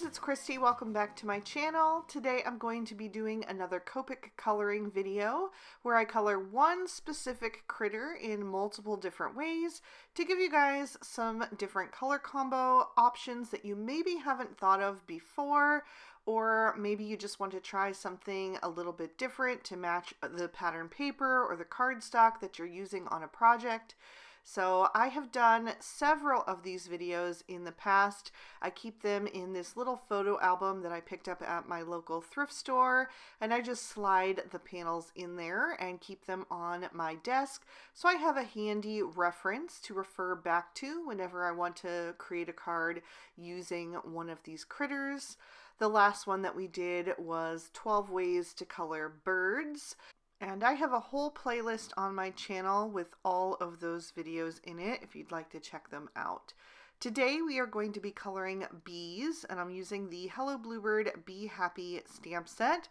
friends, it's Christy. Welcome back to my channel. Today I'm going to be doing another Copic coloring video where I color one specific critter in multiple different ways to give you guys some different color combo options that you maybe haven't thought of before, or maybe you just want to try something a little bit different to match the pattern paper or the cardstock that you're using on a project. So I have done several of these videos in the past. I keep them in this little photo album that I picked up at my local thrift store, and I just slide the panels in there and keep them on my desk so I have a handy reference to refer back to whenever I want to create a card using one of these critters. The last one that we did was 12 ways to color birds. And I have a whole playlist on my channel with all of those videos in it if you'd like to check them out. Today we are going to be coloring bees, and I'm using the Hello Bluebird Be Happy stamp set.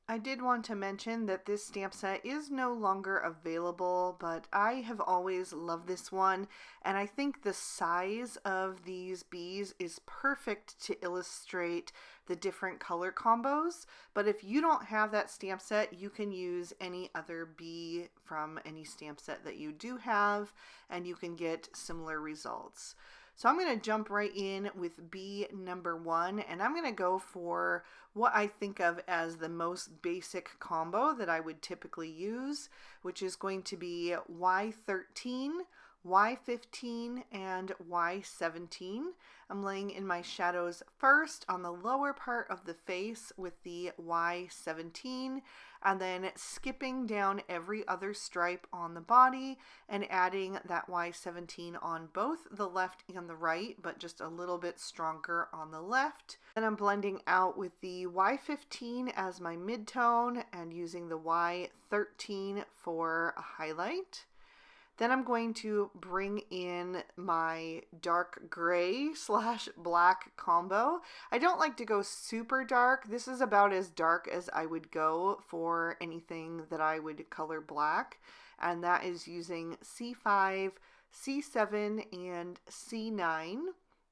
I did want to mention that this stamp set is no longer available, but I have always loved this one, and I think the size of these bees is perfect to illustrate the different color combos. But if you don't have that stamp set, you can use any other bee from any stamp set that you do have, and you can get similar results. So I'm going to jump right in with bee number 1, and I'm going to go for what I think of as the most basic combo that I would typically use, which is going to be Y13, Y15, and Y17. I'm laying in my shadows first on the lower part of the face with the Y17, and then skipping down every other stripe on the body and adding that Y17 on both the left and the right, but just a little bit stronger on the left. Then I'm blending out with the Y15 as my midtone and using the Y13 for a highlight. Then I'm going to bring in my dark gray / black combo. I don't like to go super dark. This is about as dark as I would go for anything that I would color black. And that is using C5, C7, and C9.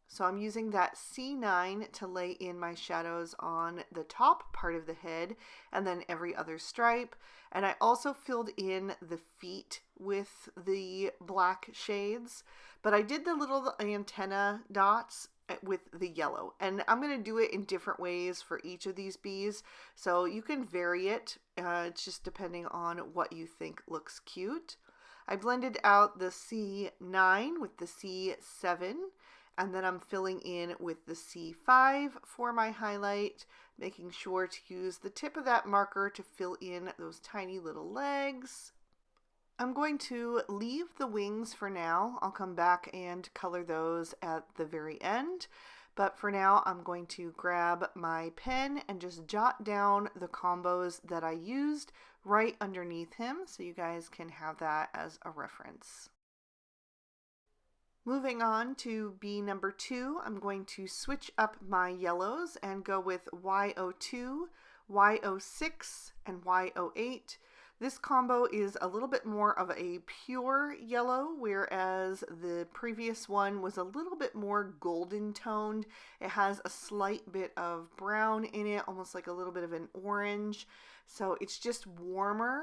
So I'm using that C9 to lay in my shadows on the top part of the head and then every other stripe. And I also filled in the feet with the black shades, but I did the little antenna dots with the yellow. And I'm going to do it in different ways for each of these bees, so you can vary it. It's just depending on what you think looks cute. I blended out the C9 with the C7. And then I'm filling in with the C5 for my highlight, making sure to use the tip of that marker to fill in those tiny little legs. I'm going to leave the wings for now. I'll come back and color those at the very end. But for now, I'm going to grab my pen and just jot down the combos that I used right underneath him so you guys can have that as a reference. Moving on to bee number 2, I'm going to switch up my yellows and go with Y02, Y06, and Y08. This combo is a little bit more of a pure yellow, whereas the previous one was a little bit more golden toned. It has a slight bit of brown in it, almost like a little bit of an orange. So it's just warmer.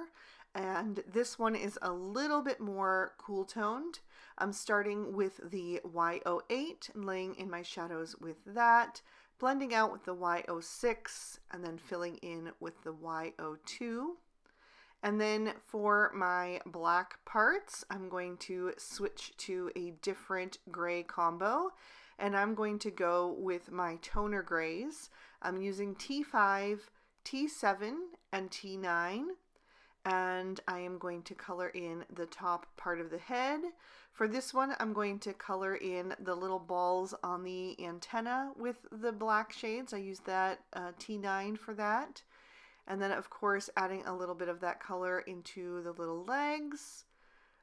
And this one is a little bit more cool toned. I'm starting with the Y08 and laying in my shadows with that, blending out with the Y06, and then filling in with the Y02. And then for my black parts, I'm going to switch to a different gray combo, and I'm going to go with my toner grays. I'm using T5, T7, and T9. And I am going to color in the top part of the head. For this one, I'm going to color in the little balls on the antenna with the black shades. I used that T9 for that. And then, of course, adding a little bit of that color into the little legs.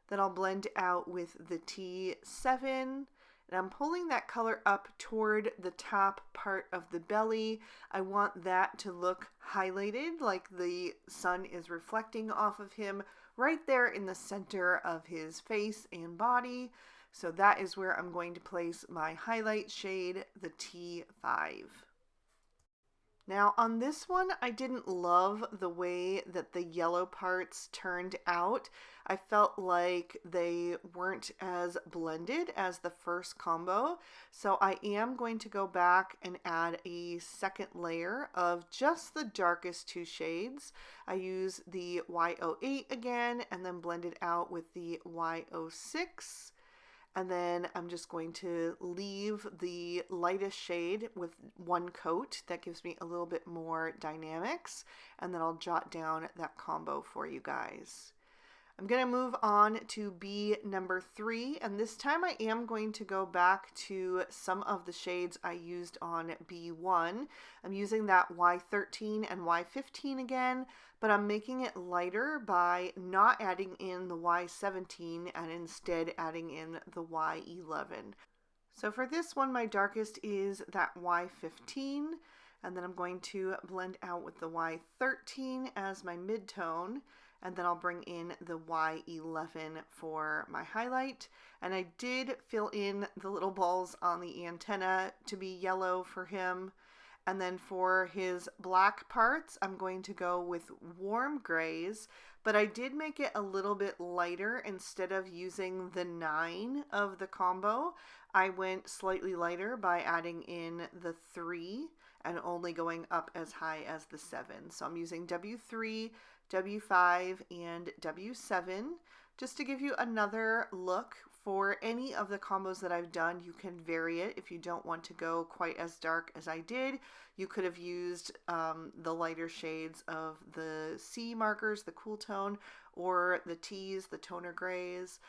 Then I'll blend out with the T7. And I'm pulling that color up toward the top part of the belly. I want that to look highlighted, like the sun is reflecting off of him right there in the center of his face and body. So that is where I'm going to place my highlight shade, the T5. Now on this one, I didn't love the way that the yellow parts turned out. I felt like they weren't as blended as the first combo. So I am going to go back and add a second layer of just the darkest two shades. I use the Y08 again and then blend it out with the Y06. And then I'm just going to leave the lightest shade with one coat. That gives me a little bit more dynamics. And then I'll jot down that combo for you guys. I'm going to move on to B number 3, and this time I am going to go back to some of the shades I used on B1. I'm using that Y13 and Y15 again, but I'm making it lighter by not adding in the Y17 and instead adding in the Y11. So for this one, my darkest is that Y15, and then I'm going to blend out with the Y13 as my mid-tone. And then I'll bring in the Y11 for my highlight. And I did fill in the little balls on the antenna to be yellow for him. And then for his black parts, I'm going to go with warm grays, but I did make it a little bit lighter. Instead of using the 9 of the combo, I went slightly lighter by adding in the 3 and only going up as high as the 7. So I'm using W3, W5, and W7 just to give you another look. For any of the combos that I've done, you can vary it. If you don't want to go quite as dark as I did, you could have used the lighter shades of the C markers, the cool tone, or the T's, the toner grays.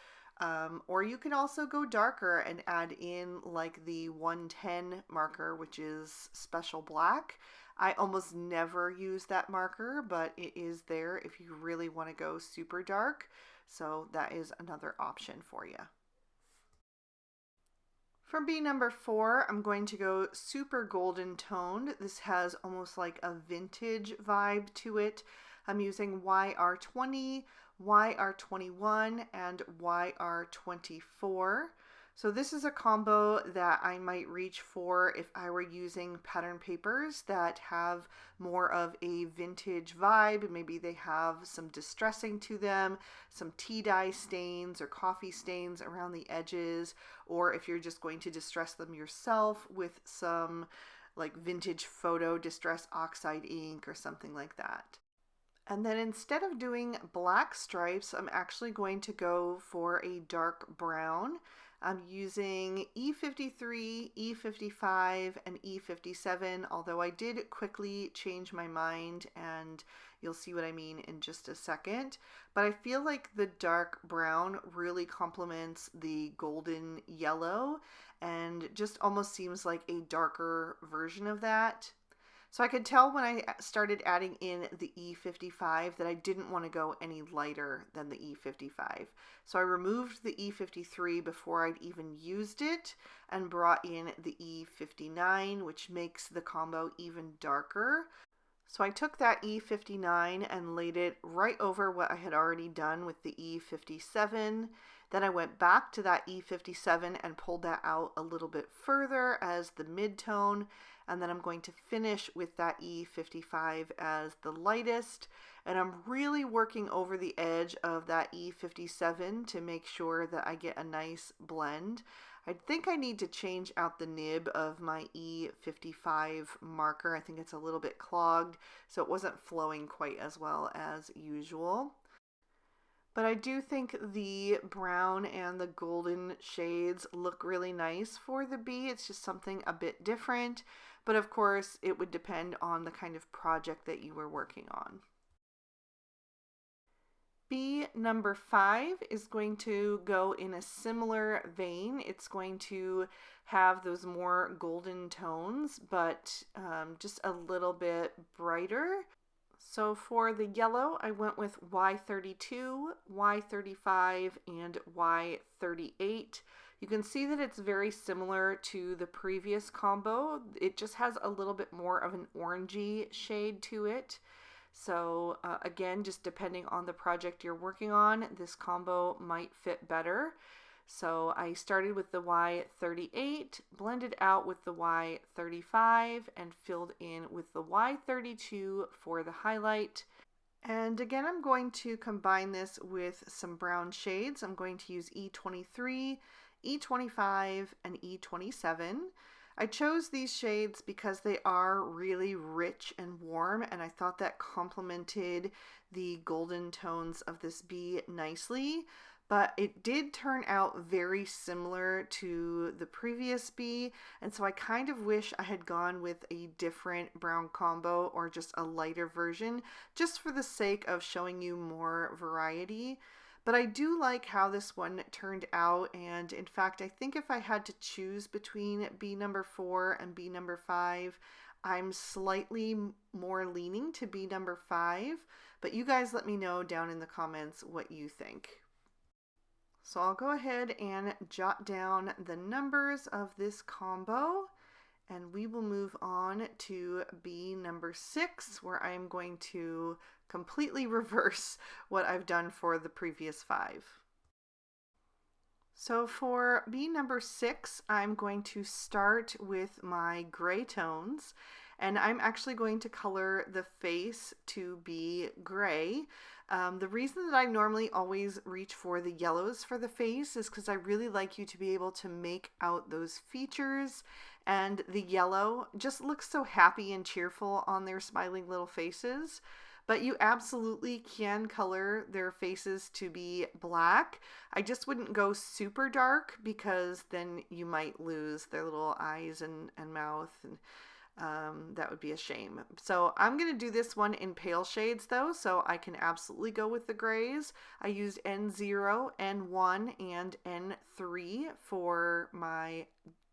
Or you can also go darker and add in like the 110 marker, which is special black. I almost never use that marker, but it is there if you really want to go super dark. So that is another option for you. For B number 4, I'm going to go super golden toned. This has almost like a vintage vibe to it. I'm using YR20, YR21, and YR24. So this is a combo that I might reach for if I were using pattern papers that have more of a vintage vibe. Maybe they have some distressing to them, some tea dye stains or coffee stains around the edges, or if you're just going to distress them yourself with some like vintage photo distress oxide ink or something like that. And then instead of doing black stripes, I'm actually going to go for a dark brown. I'm using E53, E55, and E57, although I did quickly change my mind, and you'll see what I mean in just a second. But I feel like the dark brown really complements the golden yellow and just almost seems like a darker version of that. So I could tell when I started adding in the E55 that I didn't want to go any lighter than the E55. So I removed the E53 before I'd even used it and brought in the E59, which makes the combo even darker. So I took that E59 and laid it right over what I had already done with the E57. Then I went back to that E57 and pulled that out a little bit further as the mid-tone. And then I'm going to finish with that E55 as the lightest. And I'm really working over the edge of that E57 to make sure that I get a nice blend. I think I need to change out the nib of my E55 marker. I think it's a little bit clogged, so it wasn't flowing quite as well as usual. But I do think the brown and the golden shades look really nice for the B. It's just something a bit different. But of course, it would depend on the kind of project that you were working on. B number 5 is going to go in a similar vein. It's going to have those more golden tones, but just a little bit brighter. So for the yellow, I went with Y32, Y35, and Y38. You can see that it's very similar to the previous combo. It just has a little bit more of an orangey shade to it. So again, just depending on the project you're working on, this combo might fit better. So I started with the Y38, blended out with the Y35, and filled in with the Y32 for the highlight. And again, I'm going to combine this with some brown shades. I'm going to use E23, E25, and E27. I chose these shades because they are really rich and warm, and I thought that complemented the golden tones of this bee nicely. But it did turn out very similar to the previous bee, and so I kind of wish I had gone with a different brown combo or just a lighter version, just for the sake of showing you more variety. But I do like how this one turned out, and in fact, I think if I had to choose between bee number 4 and bee number 5, I'm slightly more leaning to bee number 5, but you guys let me know down in the comments what you think. So I'll go ahead and jot down the numbers of this combo, and we will move on to bee number 6, where I'm going to completely reverse what I've done for the previous 5. So for bee number 6, I'm going to start with my gray tones, and I'm actually going to color the face to be gray. The reason that I normally always reach for the yellows for the face is because I really like you to be able to make out those features, and the yellow just looks so happy and cheerful on their smiling little faces. But you absolutely can color their faces to be black. I just wouldn't go super dark because then you might lose their little eyes and mouth, and that would be a shame. So I'm going to do this one in pale shades though, so I can absolutely go with the grays. I used N0, N1, and N3 for my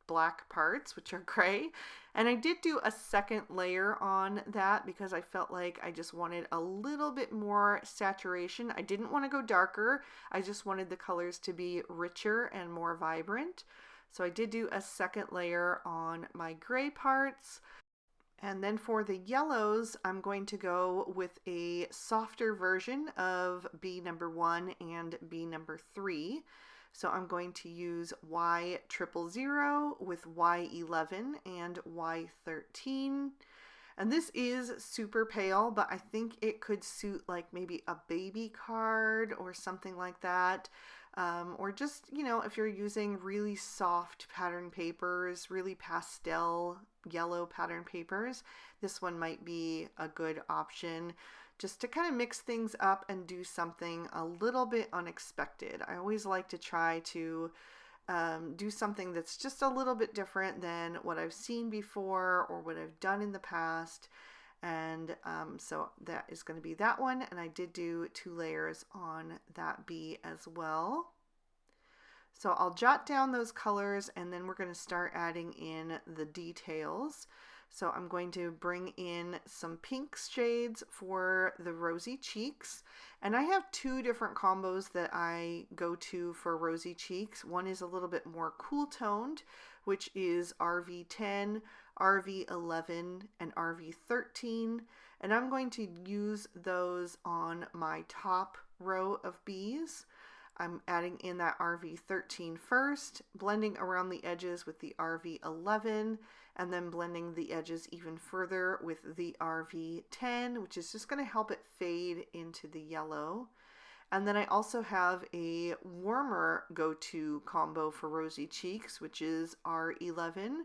black parts, which are gray, and I did do a second layer on that because I felt like I just wanted a little bit more saturation. I didn't want to go darker, I just wanted the colors to be richer and more vibrant. So I did do a second layer on my gray parts. And then for the yellows, I'm going to go with a softer version of bee number 1 and bee number 3. So I'm going to use Y000 with Y11 and Y13. And this is super pale, but I think it could suit like maybe a baby card or something like that. Or just, you know, if you're using really soft pattern papers, really pastel yellow pattern papers, this one might be a good option just to kind of mix things up and do something a little bit unexpected. I always like to try to do something that's just a little bit different than what I've seen before or what I've done in the past. And so that is going to be that one, and I did do 2 layers on that bee as well. So I'll jot down those colors, and then we're going to start adding in the details. So I'm going to bring in some pink shades for the rosy cheeks, and I have 2 different combos that I go to for rosy cheeks. One is a little bit more cool toned, which is RV10, RV11, and RV13, and I'm going to use those on my top row of bees. I'm adding in that RV13 first, blending around the edges with the RV11, and then blending the edges even further with the RV10, which is just going to help it fade into the yellow. And then I also have a warmer go-to combo for rosy cheeks, which is R11,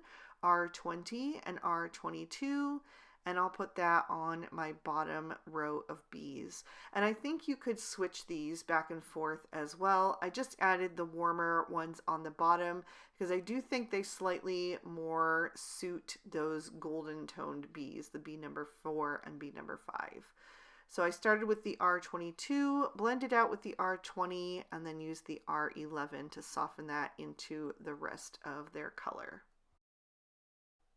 R20, and R22. And I'll put that on my bottom row of bees. And I think you could switch these back and forth as well. I just added the warmer ones on the bottom because I do think they slightly more suit those golden toned bees, the bee number 4 and bee number 5. So I started with the R22, blended out with the R20, and then used the R11 to soften that into the rest of their color.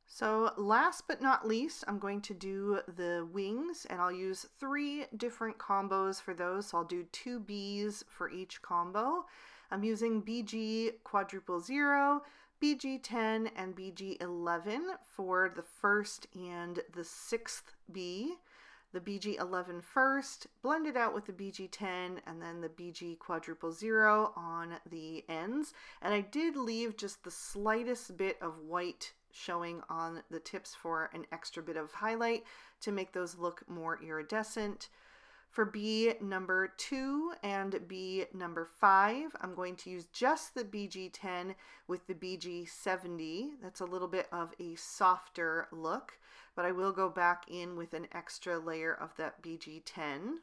So last but not least, I'm going to do the wings, and I'll use 3 different combos for those. So I'll do 2 bees for each combo. I'm using BG000, BG10, and BG11 for the first and the 6th bee. the BG11 first, blend it out with the BG10, and then the BG quadruple zero on the ends. And I did leave just the slightest bit of white showing on the tips for an extra bit of highlight to make those look more iridescent. For B number 2 and B number 5, I'm going to use just the BG10 with the BG70. That's a little bit of a softer look, but I will go back in with an extra layer of that BG10.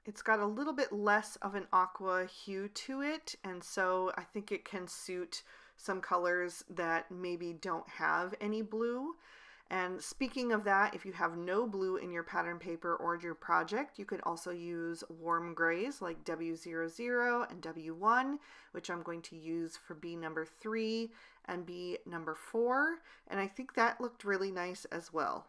It's got a little bit less of an aqua hue to it, and so I think it can suit some colors that maybe don't have any blue. And speaking of that, if you have no blue in your pattern paper or your project, you could also use warm grays like W00 and W1, which I'm going to use for B number 3 and B number 4. And I think that looked really nice as well.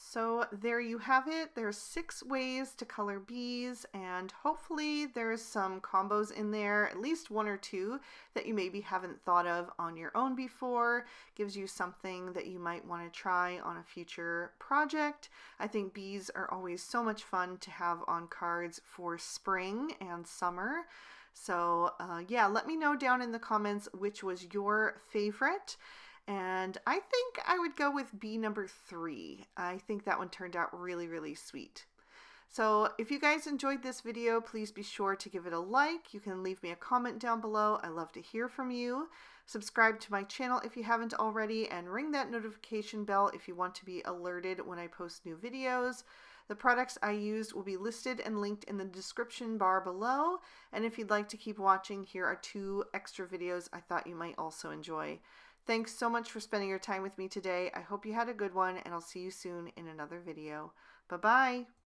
So there you have it. There's 6 ways to color bees, and hopefully there's some combos in there, at least 1 or 2 that you maybe haven't thought of on your own before. Gives you something that you might want to try on a future project. I think bees are always so much fun to have on cards for spring and summer. So yeah, let me know down in the comments which was your favorite. And I think I would go with B number 3. I think that one turned out really, really sweet. So if you guys enjoyed this video, please be sure to give it a like. You can leave me a comment down below. I love to hear from you. Subscribe to my channel if you haven't already, and ring that notification bell if you want to be alerted when I post new videos. The products I used will be listed and linked in the description bar below. And if you'd like to keep watching, here are 2 extra videos I thought you might also enjoy. Thanks so much for spending your time with me today. I hope you had a good one, and I'll see you soon in another video. Bye-bye.